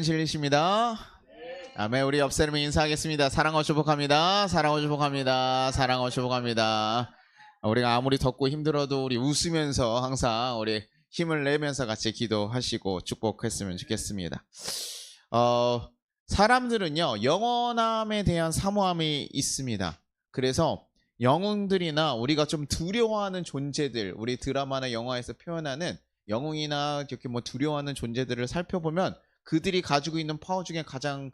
진리십니다. 아멘. 우리 옆 사람을 인사하겠습니다. 사랑하고 축복합니다. 사랑하고 축복합니다. 사랑하고 축복합니다. 우리가 아무리 덥고 힘들어도 우리 웃으면서 항상 우리 힘을 내면서 같이 기도하시고 축복했으면 좋겠습니다. 사람들은요, 영원함에 대한 사모함이 있습니다. 그래서 영웅들이나 우리가 좀 두려워하는 존재들, 우리 드라마나 영화에서 표현하는 영웅이나 이렇게 뭐 두려워하는 존재들을 살펴보면 그들이 가지고 있는 파워 중에 가장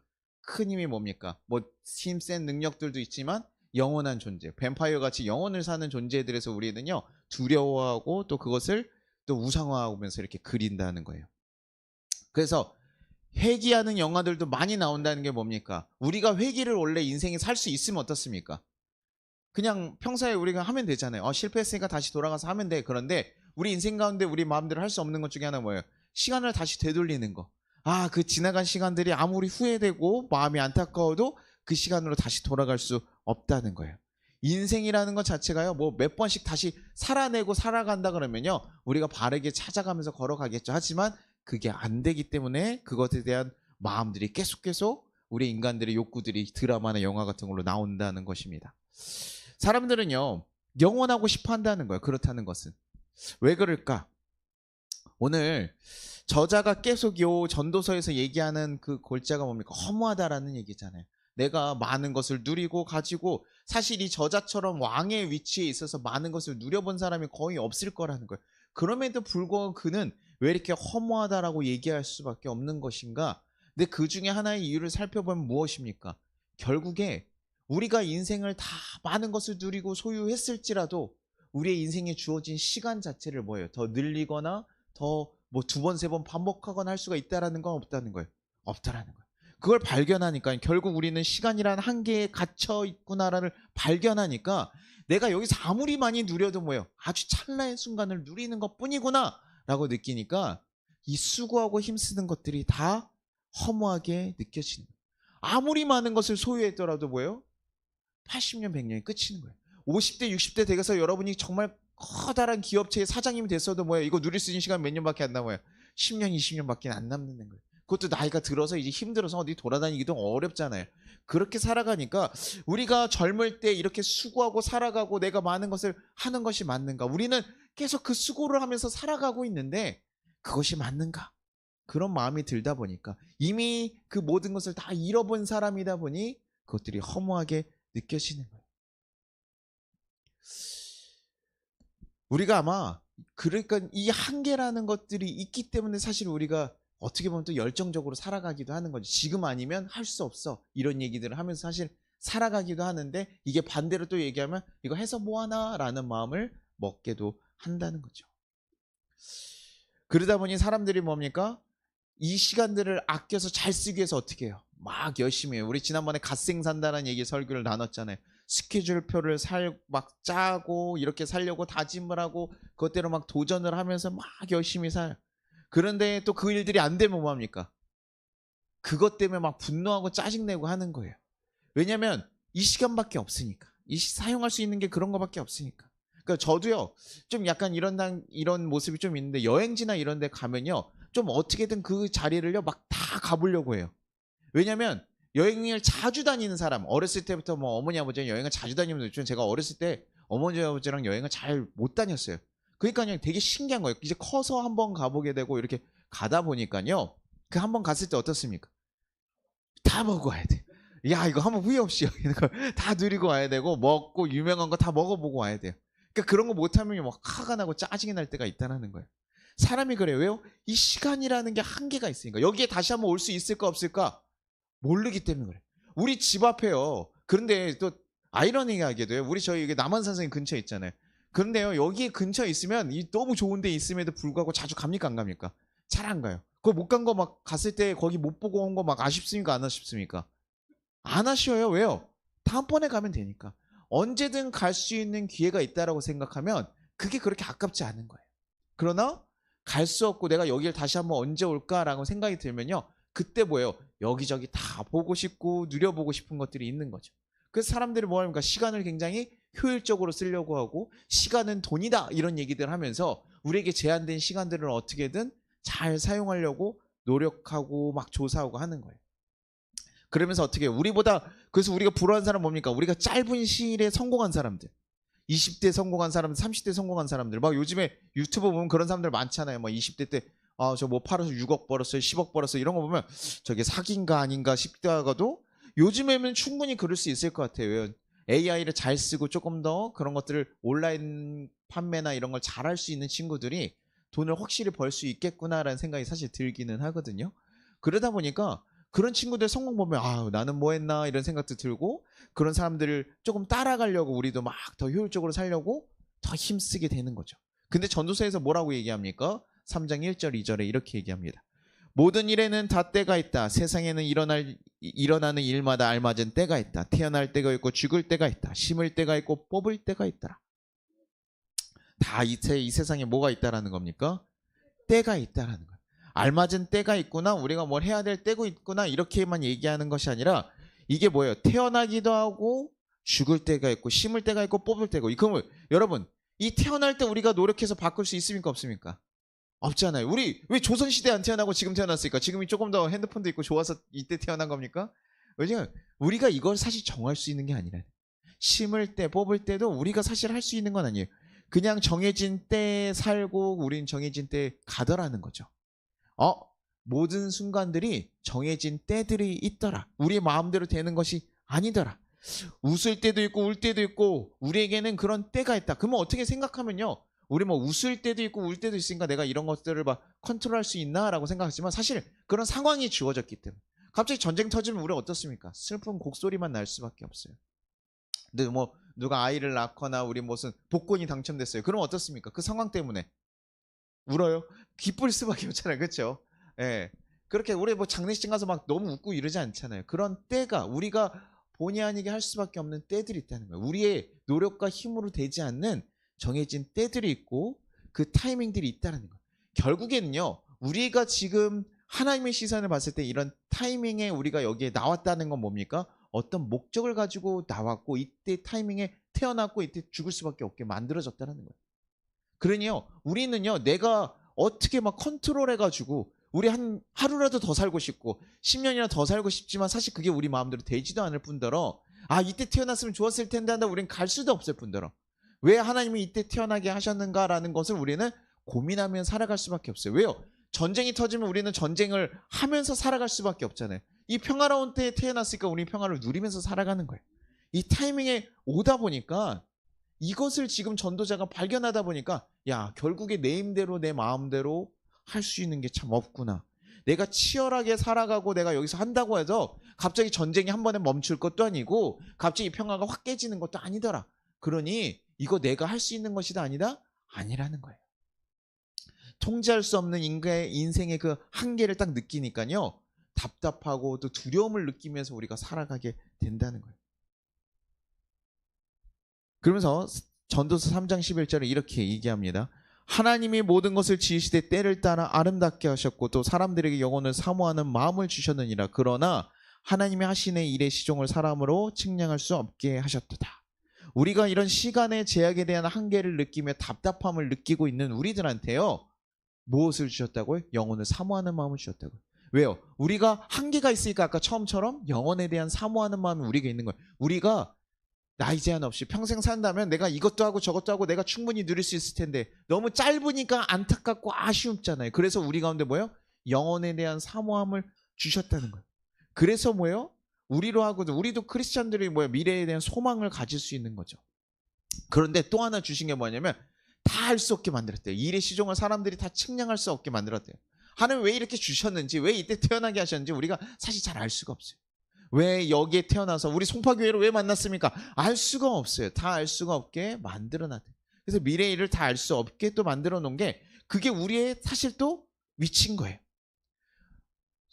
큰 힘이 뭡니까? 뭐 힘센 능력들도 있지만 영원한 존재, 뱀파이어 같이 영혼을 사는 존재들에서 우리는요 두려워하고 또 그것을 또 우상화하면서 이렇게 그린다는 거예요. 그래서 회귀하는 영화들도 많이 나온다는 게 뭡니까? 우리가 회귀를 원래 인생에 살 수 있으면 어떻습니까? 그냥 평소에 우리가 하면 되잖아요. 실패했으니까 다시 돌아가서 하면 돼. 그런데 우리 인생 가운데 우리 마음대로 할 수 없는 것 중에 하나 뭐예요? 시간을 다시 되돌리는 거. 그 지나간 시간들이 아무리 후회되고 마음이 안타까워도 그 시간으로 다시 돌아갈 수 없다는 거예요. 인생이라는 것 자체가요, 뭐 몇 번씩 다시 살아내고 살아간다 그러면요, 우리가 바르게 찾아가면서 걸어가겠죠. 하지만 그게 안 되기 때문에 그것에 대한 마음들이 계속 우리 인간들의 욕구들이 드라마나 영화 같은 걸로 나온다는 것입니다. 사람들은요, 영원하고 싶어 한다는 거예요. 그렇다는 것은. 왜 그럴까? 오늘 저자가 계속 요 전도서에서 얘기하는 그 골자가 뭡니까? 허무하다라는 얘기잖아요. 내가 많은 것을 누리고 가지고, 사실 이 저자처럼 왕의 위치에 있어서 많은 것을 누려본 사람이 거의 없을 거라는 거예요. 그럼에도 불구하고 그는 왜 이렇게 허무하다라고 얘기할 수밖에 없는 것인가? 근데 그 중에 하나의 이유를 살펴보면 무엇입니까? 결국에 우리가 인생을 다 많은 것을 누리고 소유했을지라도 우리의 인생에 주어진 시간 자체를 뭐예요? 더 늘리거나 더 뭐 두 번, 세 번 반복하거나 할 수가 있다라는 건 없다는 거예요. 없다라는 거예요. 그걸 발견하니까 결국 우리는 시간이라는 한계에 갇혀 있구나를 발견하니까 내가 여기서 아무리 많이 누려도 뭐예요? 아주 찰나의 순간을 누리는 것 뿐이구나 라고 느끼니까 이 수고하고 힘쓰는 것들이 다 허무하게 느껴지는 거예요. 아무리 많은 것을 소유했더라도 뭐예요? 80년, 100년이 끝이는 거예요. 50대, 60대 되어서 여러분이 정말 커다란 기업체의 사장님이 됐어도 뭐예요? 이거 누릴 수 있는 시간 몇 년밖에 안 남아요. 10년, 20년밖에 안 남는 거예요. 그것도 나이가 들어서 이제 힘들어서 어디 돌아다니기도 어렵잖아요. 그렇게 살아가니까 우리가 젊을 때 이렇게 수고하고 살아가고 내가 많은 것을 하는 것이 맞는가? 우리는 계속 그 수고를 하면서 살아가고 있는데 그것이 맞는가? 그런 마음이 들다 보니까 이미 그 모든 것을 다 잃어본 사람이다 보니 그것들이 허무하게 느껴지는 거예요. 우리가 아마 그러니까 이 한계라는 것들이 있기 때문에 사실 우리가 어떻게 보면 또 열정적으로 살아가기도 하는 거죠. 지금 아니면 할 수 없어. 이런 얘기들을 하면서 사실 살아가기도 하는데 이게 반대로 또 얘기하면 이거 해서 뭐하나 라는 마음을 먹게도 한다는 거죠. 그러다 보니 사람들이 뭡니까? 이 시간들을 아껴서 잘 쓰기 위해서 어떻게 해요? 막 열심히 해요. 우리 지난번에 갓생산다라는 얘기 설교를 나눴잖아요. 스케줄표를 막 짜고 이렇게 살려고 다짐을 하고 그것대로 막 도전을 하면서 막 열심히 살아요. 그런데 또 그 일들이 안 되면 뭐합니까? 그것 때문에 막 분노하고 짜증내고 하는 거예요. 왜냐면 이 시간밖에 없으니까. 사용할 수 있는 게 그런 거밖에 없으니까. 그러니까 저도요, 좀 약간 이런 모습이 좀 있는데 여행지나 이런 데 가면요, 좀 어떻게든 그 자리를요, 막 다 가보려고 해요. 왜냐면 여행을 자주 다니는 사람, 어렸을 때부터 뭐 어머니 아버지랑 여행을 자주 다니면서 제가 어렸을 때 어머니 아버지랑 여행을 잘 못 다녔어요. 그러니까요, 되게 신기한 거예요. 이제 커서 한번 가보게 되고 이렇게 가다 보니까요, 그 한번 갔을 때 어떻습니까? 다 먹고 와야 돼. 야, 이거 한번 후회 없이 여기는 걸 다 누리고 와야 되고, 먹고 유명한 거 다 먹어보고 와야 돼요. 그러니까 그런 거 못하면 막 화가 나고 짜증이 날 때가 있다는 거예요. 사람이 그래요. 왜요? 이 시간이라는 게 한계가 있으니까. 여기에 다시 한번 올 수 있을까 없을까 모르기 때문에 그래. 우리 집 앞에요. 그런데 또 아이러니하게도요. 저희 여기 남한산성 근처에 있잖아요. 그런데요, 여기 근처에 있으면 너무 좋은 데 있음에도 불구하고 자주 갑니까 안 갑니까? 잘 안 가요. 거기 못 간 거 막 갔을 때 거기 못 보고 온 거 막 아쉽습니까 안 아쉽습니까? 안 아쉬워요. 왜요? 다음번에 가면 되니까. 언제든 갈 수 있는 기회가 있다라고 생각하면 그게 그렇게 아깝지 않은 거예요. 그러나 갈 수 없고 내가 여기를 다시 한번 언제 올까라고 생각이 들면요, 그때 뭐예요? 여기저기 다 보고 싶고 누려보고 싶은 것들이 있는 거죠. 그래서 사람들이 뭐 합니까? 시간을 굉장히 효율적으로 쓰려고 하고 시간은 돈이다 이런 얘기들 하면서 우리에게 제한된 시간들을 어떻게든 잘 사용하려고 노력하고 막 조사하고 하는 거예요. 그러면서 어떻게 해요? 그래서 우리가 부러워하는 사람 뭡니까? 우리가 짧은 시일에 성공한 사람들. 20대 성공한 사람들, 30대 성공한 사람들. 막 요즘에 유튜브 보면 그런 사람들 많잖아요. 막 20대 때 저 뭐 팔아서 6억 벌었어요. 10억 벌었어요. 이런 거 보면 저게 사기인가 아닌가 싶다가도 요즘에는 충분히 그럴 수 있을 것 같아요. AI를 잘 쓰고 조금 더 그런 것들을 온라인 판매나 이런 걸 잘할 수 있는 친구들이 돈을 확실히 벌 수 있겠구나라는 생각이 사실 들기는 하거든요. 그러다 보니까 그런 친구들 성공 보면 나는 뭐 했나 이런 생각도 들고 그런 사람들을 조금 따라가려고 우리도 막 더 효율적으로 살려고 더 힘쓰게 되는 거죠. 근데 전도서에서 뭐라고 얘기합니까? 3장 1절 2절에 이렇게 얘기합니다. 모든 일에는 다 때가 있다. 세상에는 일어나는 일마다 알맞은 때가 있다. 태어날 때가 있고 죽을 때가 있다. 심을 때가 있고 뽑을 때가 있다. 다 이 세상에 뭐가 있다라는 겁니까? 때가 있다라는 거예요. 알맞은 때가 있구나. 우리가 뭘 해야 될 때가 있구나. 이렇게만 얘기하는 것이 아니라 이게 뭐예요? 태어나기도 하고 죽을 때가 있고 심을 때가 있고 뽑을 때가 있고. 그러면 여러분 이 태어날 때 우리가 노력해서 바꿀 수 있습니까? 없습니까? 없잖아요. 우리 왜 조선시대 안 태어나고 지금 태어났을까? 지금이 조금 더 핸드폰도 있고 좋아서 이때 태어난 겁니까? 왜냐면 우리가 이걸 사실 정할 수 있는 게 아니라 심을 때 뽑을 때도 우리가 사실 할 수 있는 건 아니에요. 그냥 정해진 때에 살고 우린 정해진 때에 가더라는 거죠. 모든 순간들이 정해진 때들이 있더라. 우리 마음대로 되는 것이 아니더라. 웃을 때도 있고 울 때도 있고 우리에게는 그런 때가 있다. 그러면 어떻게 생각하면요. 우리 뭐 웃을 때도 있고 울 때도 있으니까 내가 이런 것들을 막 컨트롤할 수 있나라고 생각하지만 사실 그런 상황이 주어졌기 때문에 갑자기 전쟁 터지면 우리 어떻습니까? 슬픈 곡소리만 날 수밖에 없어요. 근데 뭐 누가 아이를 낳거나 우리 무슨 복권이 당첨됐어요. 그럼 어떻습니까? 그 상황 때문에 울어요? 기쁠 수밖에 없잖아요. 그렇죠? 예. 그렇게 우리 뭐 장례식 가서 막 너무 웃고 이러지 않잖아요. 그런 때가 우리가 본의 아니게 할 수밖에 없는 때들이 있다는 거예요. 우리의 노력과 힘으로 되지 않는 정해진 때들이 있고 그 타이밍들이 있다는 거예요. 결국에는요. 우리가 지금 하나님의 시선을 봤을 때 이런 타이밍에 우리가 여기에 나왔다는 건 뭡니까? 어떤 목적을 가지고 나왔고 이때 타이밍에 태어났고 이때 죽을 수밖에 없게 만들어졌다는 거예요. 그러니요, 우리는요, 내가 어떻게 막 컨트롤해가지고, 우리 하루라도 더 살고 싶고, 10년이나 더 살고 싶지만, 사실 그게 우리 마음대로 되지도 않을 뿐더러, 이때 태어났으면 좋았을 텐데 한다, 우리는 갈 수도 없을 뿐더러, 왜 하나님이 이때 태어나게 하셨는가라는 것을 우리는 고민하며 살아갈 수밖에 없어요. 왜요? 전쟁이 터지면 우리는 전쟁을 하면서 살아갈 수밖에 없잖아요. 이 평화로운 때에 태어났으니까 우리 평화를 누리면서 살아가는 거예요. 이 타이밍에 오다 보니까, 이것을 지금 전도자가 발견하다 보니까 결국에 내 힘대로 내 마음대로 할 수 있는 게 참 없구나. 내가 치열하게 살아가고 내가 여기서 한다고 해서 갑자기 전쟁이 한 번에 멈출 것도 아니고 갑자기 평화가 확 깨지는 것도 아니더라. 그러니 이거 내가 할 수 있는 것이다 아니다? 아니라는 거예요. 통제할 수 없는 인생의 그 한계를 딱 느끼니까요. 답답하고 또 두려움을 느끼면서 우리가 살아가게 된다는 거예요. 그러면서 전도서 3장 11절에 이렇게 얘기합니다. 하나님이 모든 것을 지으시되 때를 따라 아름답게 하셨고 또 사람들에게 영혼을 사모하는 마음을 주셨느니라. 그러나 하나님이 하시는 일의 시종을 사람으로 측량할 수 없게 하셨도다. 우리가 이런 시간의 제약에 대한 한계를 느끼며 답답함을 느끼고 있는 우리들한테요. 무엇을 주셨다고요? 영혼을 사모하는 마음을 주셨다고요. 왜요? 우리가 한계가 있으니까 아까 처음처럼 영혼에 대한 사모하는 마음이 우리가 있는 거예요. 우리가 나이 제한 없이 평생 산다면 내가 이것도 하고 저것도 하고 내가 충분히 누릴 수 있을 텐데 너무 짧으니까 안타깝고 아쉬움잖아요. 그래서 우리 가운데 뭐예요? 영혼에 대한 사모함을 주셨다는 거예요. 그래서 뭐예요? 우리도 크리스찬들이 미래에 대한 소망을 가질 수 있는 거죠. 그런데 또 하나 주신 게 뭐냐면 다 할 수 없게 만들었대요. 일의 시종을 사람들이 다 측량할 수 없게 만들었대요. 하나님 왜 이렇게 주셨는지, 왜 이때 태어나게 하셨는지 우리가 사실 잘 알 수가 없어요. 왜 여기에 태어나서 우리 송파교회를 왜 만났습니까? 알 수가 없어요. 다 알 수가 없게 만들어놨대요. 그래서 미래의 일을 다 알 수 없게 또 만들어 놓은 게 그게 우리의 사실 또 위치인 거예요.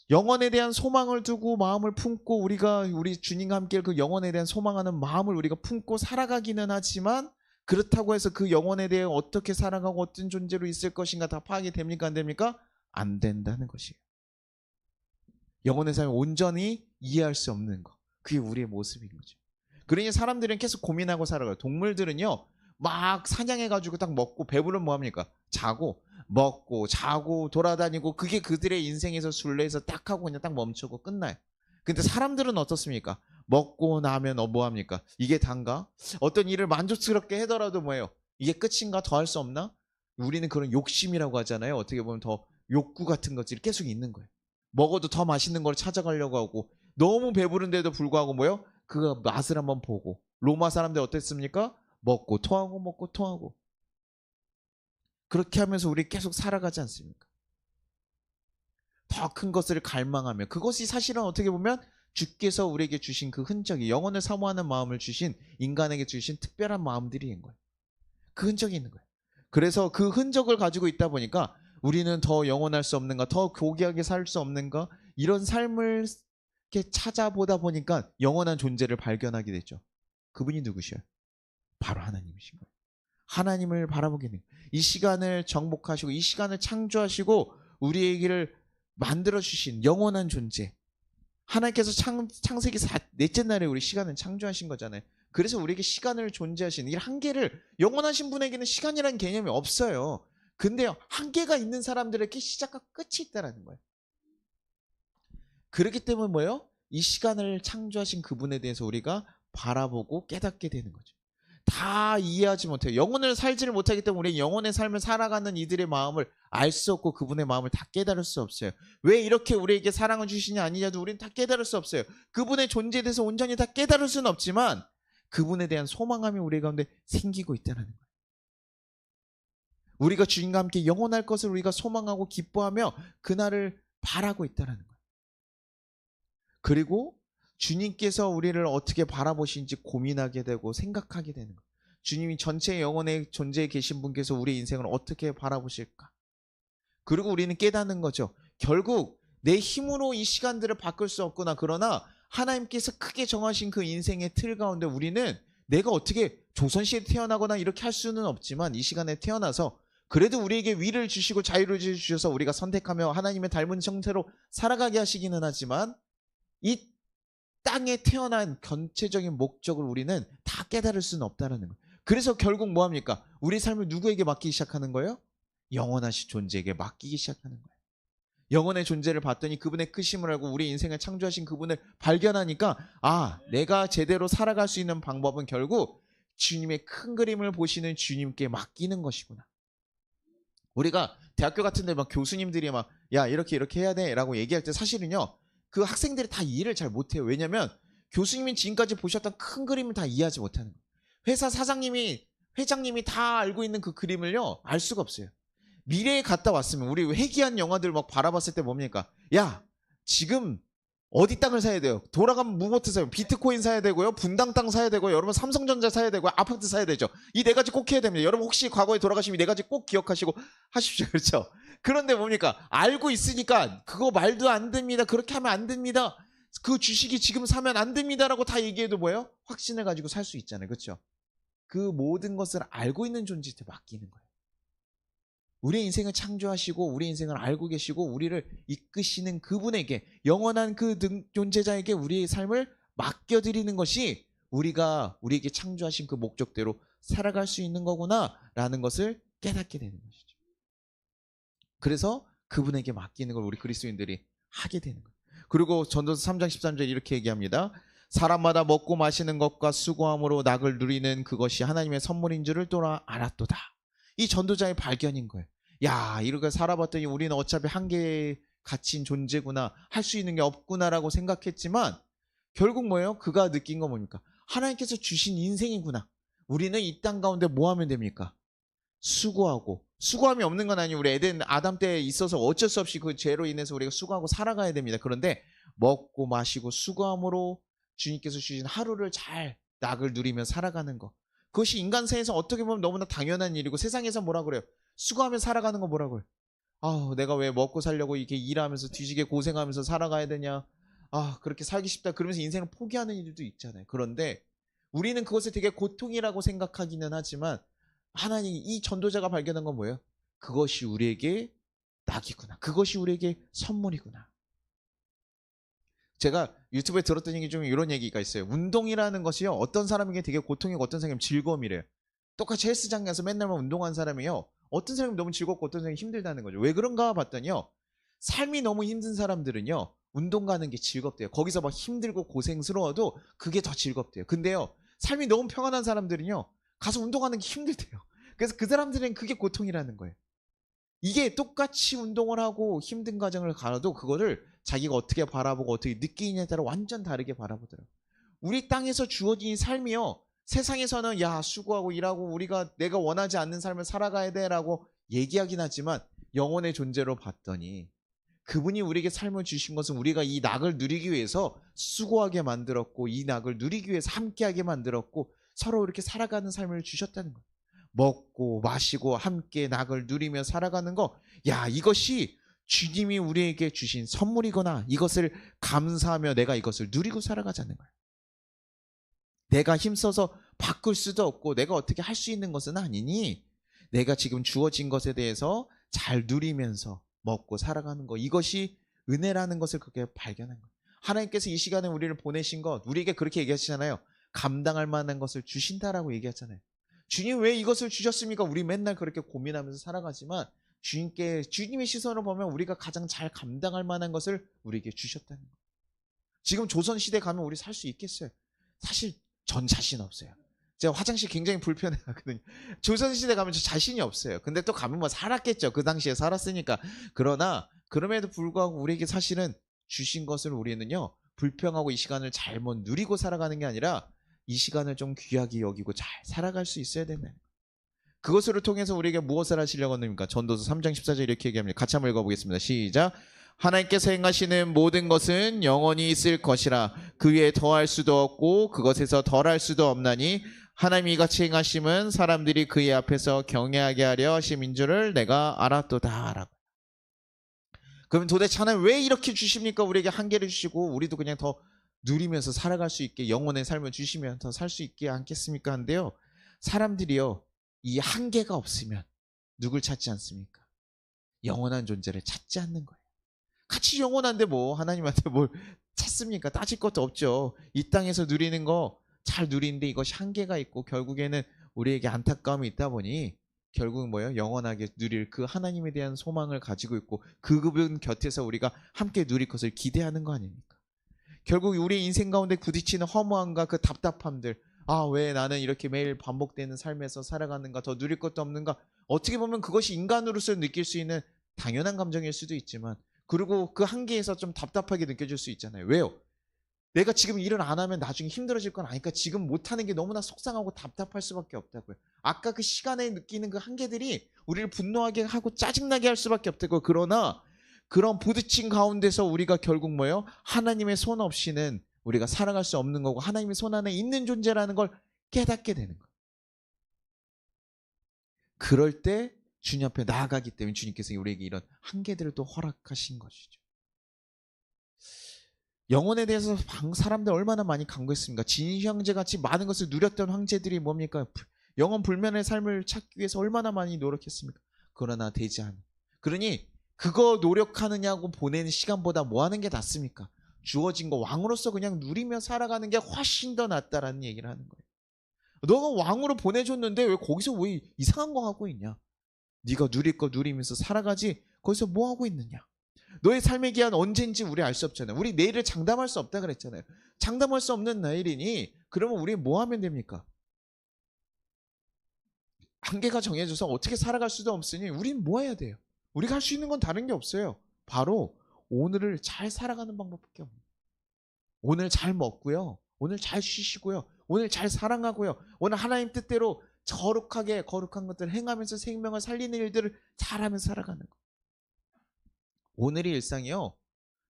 영혼에 대한 소망을 두고 마음을 품고 우리 주님과 함께 그 영혼에 대한 소망하는 마음을 우리가 품고 살아가기는 하지만 그렇다고 해서 그 영혼에 대해 어떻게 살아가고 어떤 존재로 있을 것인가 다 파악이 됩니까? 안 됩니까? 안 된다는 것이에요. 영혼의 삶을 온전히 이해할 수 없는 거. 그게 우리의 모습인 거죠. 그러니 사람들은 계속 고민하고 살아가요. 동물들은요. 막 사냥해가지고 딱 먹고 배부르면 뭐합니까? 자고 먹고 자고 돌아다니고 그게 그들의 인생에서 순례에서 딱 하고 그냥 딱 멈추고 끝나요. 근데 사람들은 어떻습니까? 먹고 나면 뭐합니까? 이게 단가? 어떤 일을 만족스럽게 하더라도 뭐예요? 이게 끝인가? 더 할 수 없나? 우리는 그런 욕심이라고 하잖아요. 어떻게 보면 더 욕구 같은 것들이 계속 있는 거예요. 먹어도 더 맛있는 걸 찾아가려고 하고 너무 배부른데도 불구하고 뭐요? 그 맛을 한번 보고 로마 사람들 어땠습니까? 먹고 토하고 먹고 토하고 그렇게 하면서 우리 계속 살아가지 않습니까? 더 큰 것을 갈망하며 그것이 사실은 어떻게 보면 주께서 우리에게 주신 그 흔적이 영혼을 사모하는 마음을 주신 인간에게 주신 특별한 마음들인 거예요. 그 흔적이 있는 거예요. 그래서 그 흔적을 가지고 있다 보니까 우리는 더 영원할 수 없는가, 더 고귀하게 살 수 없는가 이런 삶을 이렇게 찾아보다 보니까 영원한 존재를 발견하게 되죠. 그분이 누구셔요? 바로 하나님이신 거예요. 하나님을 바라보게 되는 거예요. 이 시간을 정복하시고 이 시간을 창조하시고 우리에게를 만들어주신 영원한 존재. 하나님께서 창세기 넷째 날에 우리 시간을 창조하신 거잖아요. 그래서 우리에게 시간을 존재하신 이 한계를 영원하신 분에게는 시간이라는 개념이 없어요. 근데 한계가 있는 사람들에게 시작과 끝이 있다는 거예요. 그렇기 때문에 뭐예요? 이 시간을 창조하신 그분에 대해서 우리가 바라보고 깨닫게 되는 거죠. 다 이해하지 못해요. 영혼을 살지를 못하기 때문에 우리 영혼의 삶을 살아가는 이들의 마음을 알 수 없고 그분의 마음을 다 깨달을 수 없어요. 왜 이렇게 우리에게 사랑을 주시냐 아니냐도 우리는 다 깨달을 수 없어요. 그분의 존재에 대해서 온전히 다 깨달을 수는 없지만 그분에 대한 소망함이 우리 가운데 생기고 있다는 거예요. 우리가 주님과 함께 영원할 것을 우리가 소망하고 기뻐하며 그날을 바라고 있다는 거예요. 그리고 주님께서 우리를 어떻게 바라보시는지 고민하게 되고 생각하게 되는 거예요. 주님이 전체 영혼의 존재에 계신 분께서 우리의 인생을 어떻게 바라보실까? 그리고 우리는 깨닫는 거죠. 결국 내 힘으로 이 시간들을 바꿀 수 없구나. 그러나 하나님께서 크게 정하신 그 인생의 틀 가운데 우리는 내가 어떻게 조선시대에 태어나거나 이렇게 할 수는 없지만 이 시간에 태어나서 그래도 우리에게 위를 주시고 자유를 주셔서 우리가 선택하며 하나님의 닮은 형태로 살아가게 하시기는 하지만 이 땅에 태어난 전체적인 목적을 우리는 다 깨달을 수는 없다는 거예요. 그래서 결국 뭐합니까? 우리 삶을 누구에게 맡기기 시작하는 거예요? 영원하신 존재에게 맡기기 시작하는 거예요. 영원의 존재를 봤더니 그분의 크심을 알고 우리 인생을 창조하신 그분을 발견하니까 내가 제대로 살아갈 수 있는 방법은 결국 주님의 큰 그림을 보시는 주님께 맡기는 것이구나. 우리가 대학교 같은 데 막 교수님들이 막 야 이렇게 해야 돼 라고 얘기할 때 사실은요 그 학생들이 다 이해를 잘 못해요. 왜냐면 교수님이 지금까지 보셨던 큰 그림을 다 이해하지 못하는 거예요. 회사 사장님이 회장님이 다 알고 있는 그 그림을요 알 수가 없어요. 미래에 갔다 왔으면 우리 회귀한 영화들 막 바라봤을 때 뭡니까? 야 지금 어디 땅을 사야 돼요? 돌아가면 무모트 사요. 비트코인 사야 되고요. 분당 땅 사야 되고요. 여러분 삼성전자 사야 되고요. 아파트 사야 되죠. 이 네 가지 꼭 해야 됩니다. 여러분 혹시 과거에 돌아가시면 이 네 가지 꼭 기억하시고 하십시오. 그렇죠? 그런데 뭡니까? 알고 있으니까 그거 말도 안 됩니다. 그렇게 하면 안 됩니다. 그 주식이 지금 사면 안 됩니다라고 다 얘기해도 뭐예요? 확신을 가지고 살 수 있잖아요. 그렇죠? 그 모든 것을 알고 있는 존재한테 맡기는 거예요. 우리의 인생을 창조하시고 우리의 인생을 알고 계시고 우리를 이끄시는 그분에게 영원한 그 존재자에게 우리의 삶을 맡겨드리는 것이 우리가 우리에게 창조하신 그 목적대로 살아갈 수 있는 거구나 라는 것을 깨닫게 되는 것이죠. 그래서 그분에게 맡기는 걸 우리 그리스도인들이 하게 되는 거예요. 그리고 전도서 3장 13절 이렇게 얘기합니다. 사람마다 먹고 마시는 것과 수고함으로 낙을 누리는 그것이 하나님의 선물인 줄을 또 알았도다. 이 전도자의 발견인 거예요. 야 이렇게 살아봤더니 우리는 어차피 한계에 갇힌 존재구나. 할 수 있는 게 없구나라고 생각했지만 결국 뭐예요? 그가 느낀 건 뭡니까? 하나님께서 주신 인생이구나. 우리는 이 땅 가운데 뭐 하면 됩니까? 수고하고 수고함이 없는 건 아니에요. 우리 에덴 아담 때에 있어서 어쩔 수 없이 그 죄로 인해서 우리가 수고하고 살아가야 됩니다. 그런데 먹고 마시고 수고함으로 주님께서 주신 하루를 잘 낙을 누리며 살아가는 것. 그것이 인간세에서 어떻게 보면 너무나 당연한 일이고 세상에서 뭐라 그래요? 수고하며 살아가는 거 뭐라고 해요? 내가 왜 먹고 살려고 이렇게 일하면서 뒤지게 고생하면서 살아가야 되냐? 그렇게 살기 쉽다. 그러면서 인생을 포기하는 일들도 있잖아요. 그런데 우리는 그것을 되게 고통이라고 생각하기는 하지만 하나님이 이 전도자가 발견한 건 뭐예요? 그것이 우리에게 낙이구나. 그것이 우리에게 선물이구나. 제가 유튜브에 들었던 얘기 중에 이런 얘기가 있어요. 운동이라는 것이요 어떤 사람에게 되게 고통이고 어떤 사람에게 즐거움이래요. 똑같이 헬스장 가서 맨날만 운동한 사람이요. 어떤 사람이 너무 즐겁고 어떤 사람이 힘들다는 거죠. 왜 그런가 봤더니요. 삶이 너무 힘든 사람들은요. 운동 가는 게 즐겁대요. 거기서 막 힘들고 고생스러워도 그게 더 즐겁대요. 근데요. 삶이 너무 평안한 사람들은요. 가서 운동하는 게 힘들대요. 그래서 그 사람들은 그게 고통이라는 거예요. 이게 똑같이 운동을 하고 힘든 과정을 가도 그거를 자기가 어떻게 바라보고 어떻게 느끼느냐에 따라 완전 다르게 바라보더라고요. 우리 땅에서 주어진 삶이요. 세상에서는 야 수고하고 일하고 우리가 내가 원하지 않는 삶을 살아가야 돼라고 얘기하긴 하지만 영혼의 존재로 봤더니 그분이 우리에게 삶을 주신 것은 우리가 이 낙을 누리기 위해서 수고하게 만들었고 이 낙을 누리기 위해서 함께하게 만들었고 서로 이렇게 살아가는 삶을 주셨다는 거예요. 먹고 마시고 함께 낙을 누리며 살아가는 거, 야 이것이 주님이 우리에게 주신 선물이거나 이것을 감사하며 내가 이것을 누리고 살아가자는 거예요. 내가 힘써서 바꿀 수도 없고 내가 어떻게 할 수 있는 것은 아니니 내가 지금 주어진 것에 대해서 잘 누리면서 먹고 살아가는 거, 이것이 은혜라는 것을 그렇게 발견한 거예요. 하나님께서 이 시간에 우리를 보내신 것, 우리에게 그렇게 얘기하시잖아요. 감당할 만한 것을 주신다라고 얘기하잖아요. 주님 왜 이것을 주셨습니까? 우리 맨날 그렇게 고민하면서 살아가지만 주님의 시선을 보면 우리가 가장 잘 감당할 만한 것을 우리에게 주셨다는 거예요. 지금 조선시대 가면 우리 살 수 있겠어요? 사실 전 자신 없어요. 제가 화장실 굉장히 불편해하거든요. 조선시대 가면 저 자신이 없어요. 근데 또 가면 뭐 살았겠죠. 그 당시에 살았으니까. 그러나 그럼에도 불구하고 우리에게 사실은 주신 것을 우리는요. 불평하고 이 시간을 잘못 누리고 살아가는 게 아니라 이 시간을 좀 귀하게 여기고 잘 살아갈 수 있어야 된다는 거예요. 그것을 통해서 우리에게 무엇을 하시려고 합니까? 전도서 3장 14절 이렇게 얘기합니다. 같이 한번 읽어보겠습니다. 시작. 하나님께서 행하시는 모든 것은 영원히 있을 것이라 그 위에 더할 수도 없고 그것에서 덜할 수도 없나니 하나님이 이같이 행하심은 사람들이 그의 앞에서 경외하게 하려 하심인 줄을 내가 알았도다 라고. 그럼 도대체 하나님 왜 이렇게 주십니까? 우리에게 한계를 주시고 우리도 그냥 더 누리면서 살아갈 수 있게 영혼의 삶을 주시면 더 살 수 있게 않겠습니까? 한데요. 사람들이요. 이 한계가 없으면 누굴 찾지 않습니까? 영원한 존재를 찾지 않는 거예요. 같이 영원한데 뭐 하나님한테 뭘 찾습니까? 따질 것도 없죠. 이 땅에서 누리는 거 잘 누리는데 이것이 한계가 있고 결국에는 우리에게 안타까움이 있다 보니 결국 뭐예요? 영원하게 누릴 그 하나님에 대한 소망을 가지고 있고 그분 곁에서 우리가 함께 누릴 것을 기대하는 거 아닙니까? 결국 우리 인생 가운데 부딪히는 허무함과 그 답답함들, 아, 왜 나는 이렇게 매일 반복되는 삶에서 살아가는가, 더 누릴 것도 없는가, 어떻게 보면 그것이 인간으로서 느낄 수 있는 당연한 감정일 수도 있지만 그리고 그 한계에서 좀 답답하게 느껴질 수 있잖아요. 왜요? 내가 지금 일을 안 하면 나중에 힘들어질 건 아니까 지금 못하는 게 너무나 속상하고 답답할 수밖에 없다고요. 아까 그 시간에 느끼는 그 한계들이 우리를 분노하게 하고 짜증나게 할 수밖에 없다고요. 그러나 그런 부딪힌 가운데서 우리가 결국 뭐예요? 하나님의 손 없이는 우리가 살아갈 수 없는 거고 하나님의 손 안에 있는 존재라는 걸 깨닫게 되는 거예요. 그럴 때 주님 앞에 나아가기 때문에 주님께서 우리에게 이런 한계들을 또 허락하신 것이죠. 영혼에 대해서 사람들 얼마나 많이 간구했습니까? 진시 형제같이 많은 것을 누렸던 황제들이 뭡니까? 영혼 불면의 삶을 찾기 위해서 얼마나 많이 노력했습니까? 그러나 되지 않아. 그러니 그거 노력하느냐고 보내는 시간보다 뭐 하는 게 낫습니까? 주어진 거 왕으로서 그냥 누리며 살아가는 게 훨씬 더 낫다라는 얘기를 하는 거예요. 너가 왕으로 보내줬는데 왜 거기서 왜 이상한 거 하고 있냐? 네가 누릴 거 누리면서 살아가지 거기서 뭐 하고 있느냐? 너의 삶의 기한 언젠지 우리 알 수 없잖아요. 우리 내일을 장담할 수 없다 그랬잖아요. 장담할 수 없는 내일이니 그러면 우리 뭐 하면 됩니까? 한계가 정해져서 어떻게 살아갈 수도 없으니 우린 뭐 해야 돼요? 우리가 할 수 있는 건 다른 게 없어요. 바로 오늘을 잘 살아가는 방법밖에 없어요. 오늘 잘 먹고요. 오늘 잘 쉬시고요. 오늘 잘 사랑하고요. 오늘 하나님 뜻대로 거룩한 것들을 행하면서 생명을 살리는 일들을 잘하면서 살아가는 거. 오늘의 일상이요.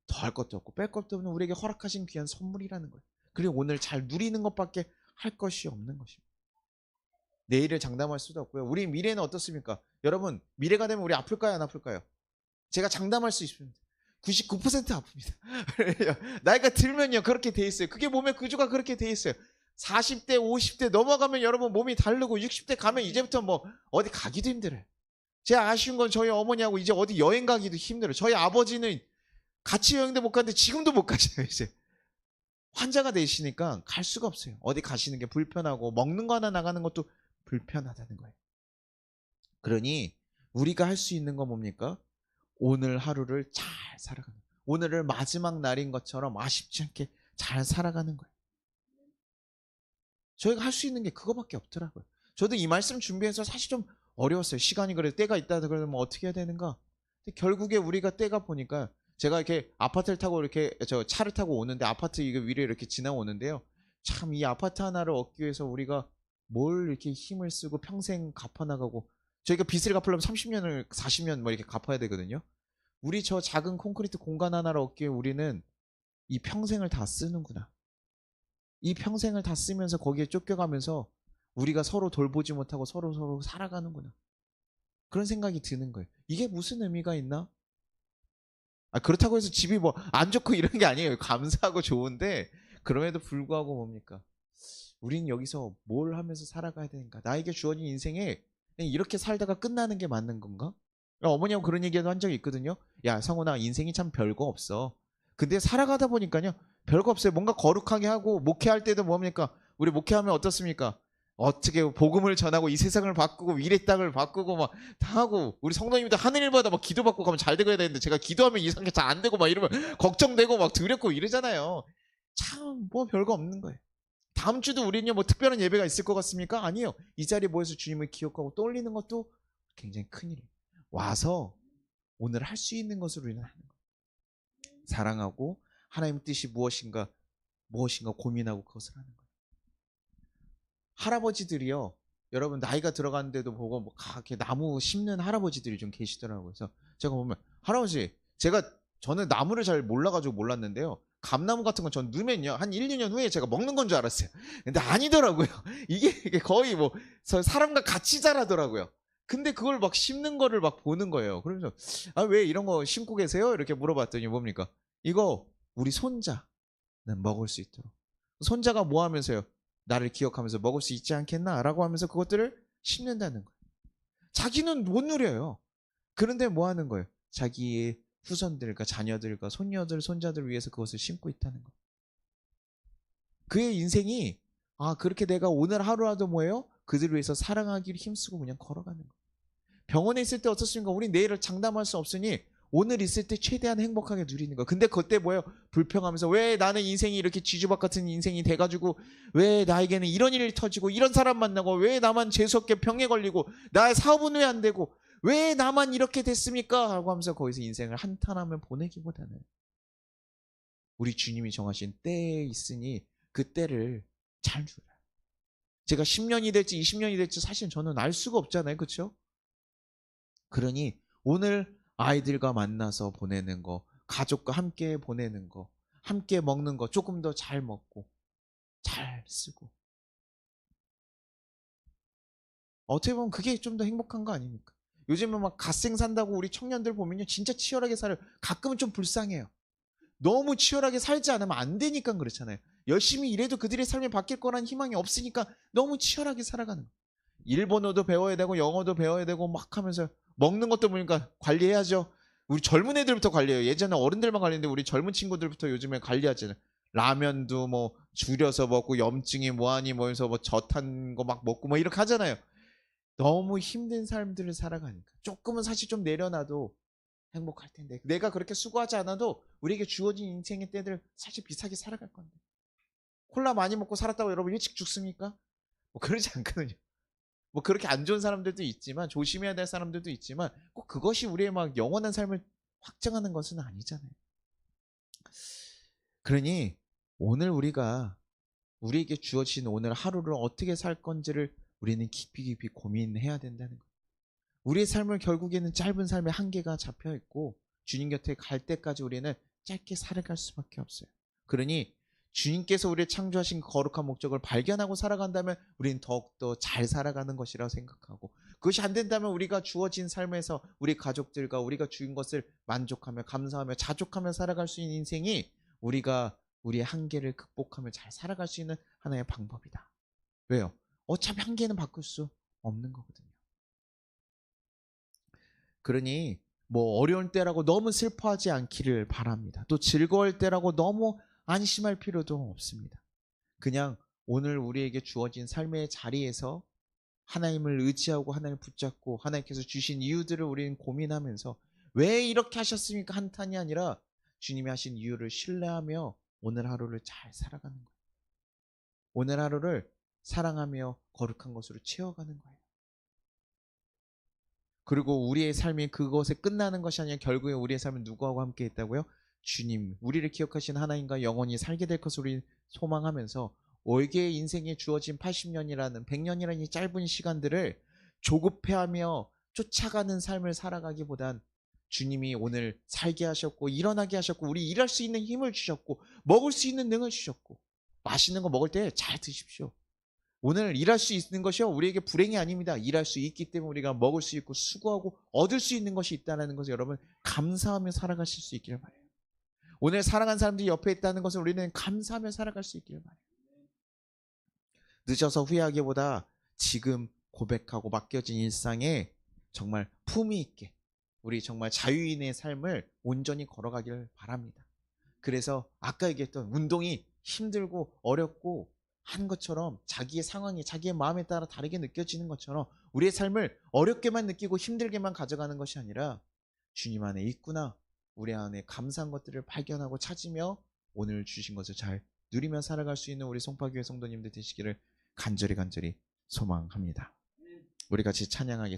더할 것도 없고 뺄 것도 없는 우리에게 허락하신 귀한 선물이라는 거예요. 그리고 오늘 잘 누리는 것밖에 할 것이 없는 것입니다. 내일을 장담할 수도 없고요. 우리 미래는 어떻습니까? 여러분 미래가 되면 우리 아플까요? 안 아플까요? 제가 장담할 수 있습니다. 99% 아픕니다. 나이가 들면요 그렇게 돼 있어요. 그게 몸의 구조가 그렇게 돼 있어요. 40대 50대 넘어가면 여러분 몸이 다르고 60대 가면 이제부터 뭐 어디 가기도 힘들어요. 제가 아쉬운 건 저희 어머니하고 이제 어디 여행 가기도 힘들어요. 저희 아버지는 같이 여행도 못 가는데 지금도 못 가잖아요. 이제 환자가 되시니까 갈 수가 없어요. 어디 가시는 게 불편하고 먹는 거 하나 나가는 것도 불편하다는 거예요. 그러니 우리가 할 수 있는 건 뭡니까? 오늘 하루를 잘 살아가는 거예요. 오늘을 마지막 날인 것처럼 아쉽지 않게 잘 살아가는 거예요. 저희가 할 수 있는 게 그거밖에 없더라고요. 저도 이 말씀 준비해서 사실 좀 어려웠어요. 시간이 그래도 때가 있다 그러면 어떻게 해야 되는가? 근데 결국에 우리가 때가 보니까 제가 이렇게 아파트를 타고 이렇게 저 차를 타고 오는데 아파트 이거 위를 이렇게 지나오는데요. 참 이 아파트 하나를 얻기 위해서 우리가 뭘 이렇게 힘을 쓰고 평생 갚아나가고 저희가 빚을 갚으려면 30년을 40년 뭐 이렇게 갚아야 되거든요. 우리 저 작은 콘크리트 공간 하나를 얻기에 우리는 이 평생을 다 쓰는구나. 이 평생을 다 쓰면서 거기에 쫓겨가면서 우리가 서로 돌보지 못하고 서로 살아가는구나. 그런 생각이 드는 거예요. 이게 무슨 의미가 있나? 그렇다고 해서 집이 뭐 안 좋고 이런 게 아니에요. 감사하고 좋은데 그럼에도 불구하고 뭡니까? 우린 여기서 뭘 하면서 살아가야 되는가? 나에게 주어진 인생에 그냥 이렇게 살다가 끝나는 게 맞는 건가? 어머니하고 그런 얘기도 한 적이 있거든요. 야, 성훈아, 인생이 참 별거 없어. 근데 살아가다 보니까요, 별거 없어요. 뭔가 거룩하게 하고, 목회할 때도 뭡니까? 우리 목회하면 어떻습니까? 어떻게 복음을 전하고 이 세상을 바꾸고 미래 땅을 바꾸고 막 다 하고 우리 성도님들 하늘일보다 막 기도받고 가면 잘 되고 해야 되는데 제가 기도하면 이상하게 잘 안 되고 막 이러면 걱정되고 막 두렵고 이러잖아요. 참 뭐 별거 없는 거예요. 다음 주도 우리는요 뭐 특별한 예배가 있을 것 같습니까? 아니에요. 이 자리에 모여서 주님을 기억하고 떠올리는 것도 굉장히 큰일이에요. 와서 오늘 할 수 있는 것을 우리는 하는 거예요. 사랑하고 하나님의 뜻이 무엇인가 고민하고 그것을 하는 거예요. 할아버지들이요. 여러분 나이가 들어가는데도 보고 뭐 이렇게 나무 심는 할아버지들이 좀 계시더라고요. 그래서 제가 보면 할아버지 저는 나무를 잘 몰라가지고 몰랐는데요. 감나무 같은 건 전 넣으면요 한 1, 2년 후에 제가 먹는 건 줄 알았어요. 근데 아니더라고요. 이게 거의 뭐 사람과 같이 자라더라고요. 근데 그걸 막 심는 거를 막 보는 거예요. 그러면서 왜 이런 거 심고 계세요? 이렇게 물어봤더니 뭡니까? 이거 우리 손자는 먹을 수 있도록. 손자가 뭐 하면서요? 나를 기억하면서 먹을 수 있지 않겠나? 라고 하면서 그것들을 심는다는 거예요. 자기는 못 누려요. 그런데 뭐 하는 거예요? 자기의 후손들과 자녀들과 손녀들, 손자들을 위해서 그것을 심고 있다는 거예요. 그의 인생이 그렇게 내가 오늘 하루라도 뭐예요? 그들을 위해서 사랑하기를 힘쓰고 그냥 걸어가는 거예요. 병원에 있을 때 어떻습니까? 우리 내일을 장담할 수 없으니 오늘 있을 때 최대한 행복하게 누리는 거. 근데 그때 뭐예요? 불평하면서 왜 나는 인생이 이렇게 지주박 같은 인생이 돼가지고 왜 나에게는 이런 일이 터지고 이런 사람 만나고 왜 나만 재수없게 병에 걸리고 나의 사업은 왜 안 되고 왜 나만 이렇게 됐습니까? 라고 하면서 거기서 인생을 한탄하며 보내기보다는 우리 주님이 정하신 때에 있으니 그 때를 잘 누려요. 제가 10년이 될지 20년이 될지 사실 저는 알 수가 없잖아요. 그렇죠? 그러니 오늘 아이들과 만나서 보내는 거, 가족과 함께 보내는 거, 함께 먹는 거 조금 더 잘 먹고 잘 쓰고 어떻게 보면 그게 좀 더 행복한 거 아닙니까? 요즘은 막 갓생 산다고 우리 청년들 보면요 진짜 치열하게 살아요. 가끔은 좀 불쌍해요. 너무 치열하게 살지 않으면 안 되니까 그렇잖아요. 열심히 일해도 그들의 삶이 바뀔 거란 희망이 없으니까 너무 치열하게 살아가는 거예요. 일본어도 배워야 되고 영어도 배워야 되고 막 하면서 먹는 것도 보니까 관리해야죠. 우리 젊은 애들부터 관리해요. 예전에 어른들만 관리했는데 우리 젊은 친구들부터 요즘에 관리하잖아요. 라면도 뭐 줄여서 먹고 염증이 뭐하니 뭐 해서 뭐 젖한 거 막 먹고 뭐 이렇게 하잖아요. 너무 힘든 삶들을 살아가니까 조금은 사실 좀 내려놔도 행복할 텐데 내가 그렇게 수고하지 않아도 우리에게 주어진 인생의 때들 사실 비슷하게 살아갈 건데 콜라 많이 먹고 살았다고 여러분 일찍 죽습니까? 뭐 그러지 않거든요. 뭐 그렇게 안 좋은 사람들도 있지만 조심해야 될 사람들도 있지만 꼭 그것이 우리의 막 영원한 삶을 확정하는 것은 아니잖아요. 그러니 오늘 우리가 우리에게 주어진 오늘 하루를 어떻게 살 건지를 우리는 깊이 고민해야 된다는 거예요. 우리의 삶을 결국에는 짧은 삶의 한계가 잡혀 있고 주님 곁에 갈 때까지 우리는 짧게 살아갈 수밖에 없어요. 그러니 주님께서 우리를 창조하신 거룩한 목적을 발견하고 살아간다면 우리는 더욱더 잘 살아가는 것이라고 생각하고 그것이 안 된다면 우리가 주어진 삶에서 우리 가족들과 우리가 주인 것을 만족하며 감사하며 자족하며 살아갈 수 있는 인생이 우리가 우리의 한계를 극복하며 잘 살아갈 수 있는 하나의 방법이다. 왜요? 어차피 한계는 바꿀 수 없는 거거든요. 그러니 뭐 어려운 때라고 너무 슬퍼하지 않기를 바랍니다. 또 즐거울 때라고 너무 안심할 필요도 없습니다. 그냥 오늘 우리에게 주어진 삶의 자리에서 하나님을 의지하고 하나님을 붙잡고 하나님께서 주신 이유들을 우리는 고민하면서 왜 이렇게 하셨습니까? 한탄이 아니라 주님이 하신 이유를 신뢰하며 오늘 하루를 잘 살아가는 거예요. 오늘 하루를 사랑하며 거룩한 것으로 채워가는 거예요. 그리고 우리의 삶이 그것에 끝나는 것이 아니라 결국에 우리의 삶은 누구하고 함께 있다고요? 주님, 우리를 기억하신 하나님과 영원히 살게 될 것을 우리 소망하면서 올게의 인생에 주어진 80년이라는 100년이라는 이 짧은 시간들을 조급해하며 쫓아가는 삶을 살아가기보단 주님이 오늘 살게 하셨고 일어나게 하셨고 우리 일할 수 있는 힘을 주셨고 먹을 수 있는 능을 주셨고 맛있는 거 먹을 때 잘 드십시오. 오늘 일할 수 있는 것이요 우리에게 불행이 아닙니다. 일할 수 있기 때문에 우리가 먹을 수 있고 수고하고 얻을 수 있는 것이 있다는 것을 여러분 감사하며 살아가실 수 있기를 바라요. 오늘 사랑하는 사람들이 옆에 있다는 것을 우리는 감사하며 살아갈 수 있기를 바라요. 늦어서 후회하기보다 지금 고백하고 맡겨진 일상에 정말 품위 있게 우리 정말 자유인의 삶을 온전히 걸어가기를 바랍니다. 그래서 아까 얘기했던 운동이 힘들고 어렵고 한 것처럼 자기의 상황이 자기의 마음에 따라 다르게 느껴지는 것처럼 우리의 삶을 어렵게만 느끼고 힘들게만 가져가는 것이 아니라 주님 안에 있구나 우리 안에 감사한 것들을 발견하고 찾으며 오늘 주신 것을 잘 누리며 살아갈 수 있는 우리 송파교회 성도님들 되시기를 간절히 소망합니다. 우리 같이 찬양하겠습니다.